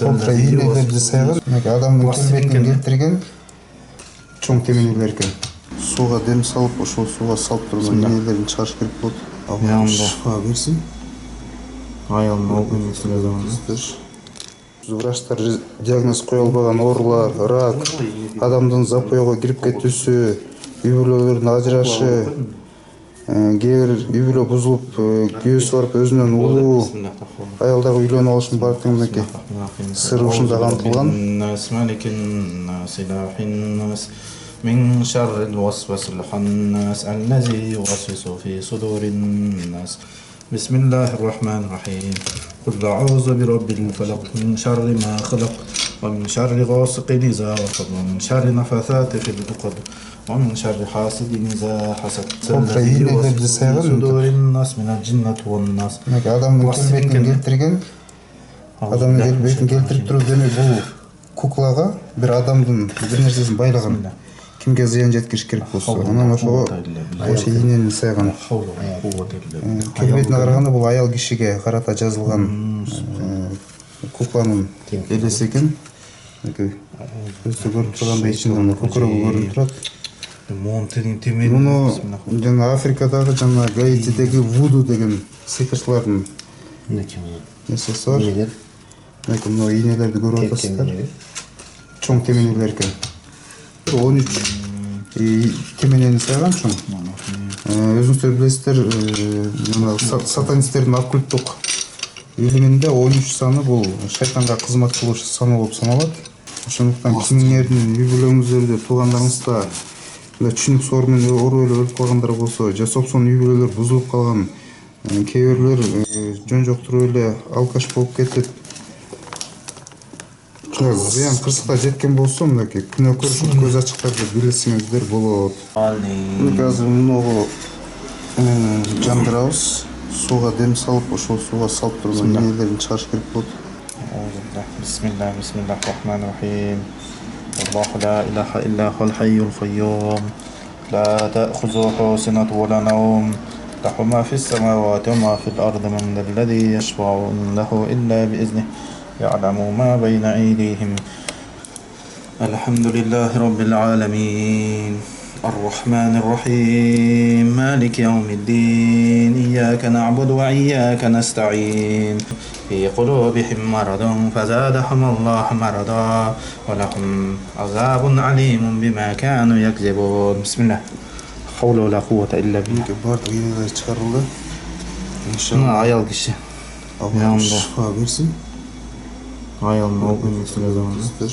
Ultra iğnelerdi sayılır. Adamın kelbetini keltirген çoң теменелер екен. Суға дем салып, ошол суға салып тұрған иğнелерин чыгарыш керек болот. Алла шифа берсин. Айылдын алгы эмесине заманда. Врачтар диагноз кое албаган оорулар, рак, адамдын запоего кирип кетүүсү, үй бүлөлөрдүн ажырашы, кээ бир үй бүлө бузулуп, күйөөсү барып өзүнөн улуу аялдагы үйлөнүп алышын бардыгы мынакей сыры ушунда камтылган. من شر الوسواس الخناس الذي يوسوس في صدور الناس بسم الله الرحمن الرحيم قل أعوذ برب الفلق من شر ما خلق ومن شر غاسق إذا وقب ومن شر نفثات في العقد ومن شر حاسد إذا حسد الذي يوسوس في صدور الناس من الجنة والناس. Adamın kelbetini keltirip turup demek bu kuklaga bir adamdın bir nersesini baylagan. Kimге зыян жеткириш керек болсо, анан ошого ошо ийнени сайган. Келбетине караганда бул аял кишиге карата жазылган кукланын элеси экен. Көздө көрүп тургандай ичинде көкөрөгү көрүнүп турат. Муну жана Африкадагы жана Гаитидеги вуду деген сыйкырчылардын несеси бар. Мына ийнелерди көрүп атасыздар. Чоң теменелер экен. 13 теменени сайган чоң. Өзүңүздөр билесиздер, сатанисттердин оккульттук илиминде 13 саны бул шайтанга кызмат кылуш саны болуп саналат. Ошондуктан кимиңердин үй бүлөңүздөрдө, туугандарыңызда түшүнүк соор менен өлүп калгандар болсо, же собсон үй бүлөлөр бузулуп калган, кээ бирлер жөн жоктуруп эле алкаш болуп кетип зыян кырсыкта жеткен болсо, мынакей күнөөкөр көз ачыктарды билсеңиздер болот. Азыр мунугу жандырабыз, сууга дем салып, ошол сууга салып турган ийнелерин чыгарыш керек болот. Бисмилlah, бисмиллах рахманир рахим. Аллаху ла илаха илля хул хайюл кайюм. لا تأخذه سنة ولا نوم له ما في السماوات وما في الأرض من الذي يشفع عنده إلا بإذنه يعلم ما بين أيديهم الحمد لله رب العالمين الرحمن الرحيم مالك يوم الدين إياك نعبد وإياك نستعين في قلوبهم مرض فزادهم الله مرضا ولهم عذاب عليم بما كانوا يكذبون بسم الله حول ولا قوة إلا بالله. Bardıq iğneler çıkarıldı. İnşallah ayal kişi. Allah şifa versin. Ayalın olgun mesela zamanında.